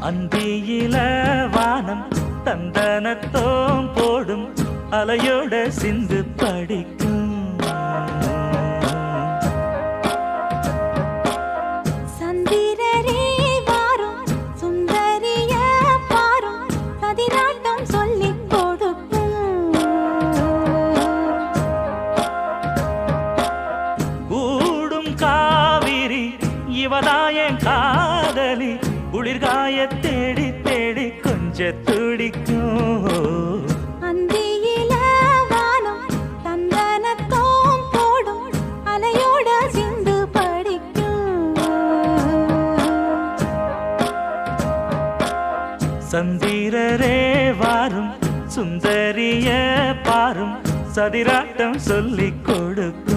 அந்தியில வானம் தந்தனத்தோம் போடும் அலையோட சிந்து படிக்கும். சந்திரரே வாரும் சுந்தரிய பாரும் சதிராட்டம் சொல்லிக் கொடுக்கும். கூடும் காவிரி இவதாயன் காதலி குளிர்காய தேடி தேடி கொஞ்ச துடிக்கும். அந்தியில வானம் தந்தனத்தோம் போடும் அலையோட சிந்து படிக்கும். சந்திரரே வாரும் சுந்தரிய பாரும் சதிராட்டம் சொல்லிக் கொடுக்கும்.